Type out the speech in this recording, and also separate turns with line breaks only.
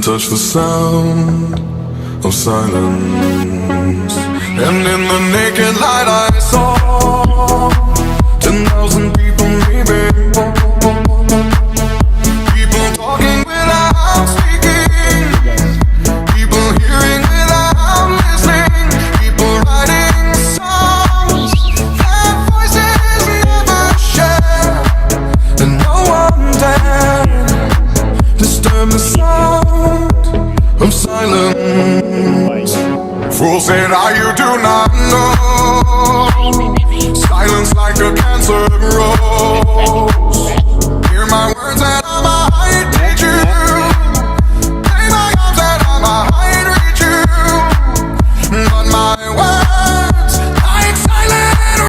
touch the sound of silence, and in the naked light I saw 10,000 people, maybe. People talking without speaking, people hearing without listening, people writing songs that voices never share, and no one dared disturb the sound of silence. Fool said, you do not know. Silence like a cancer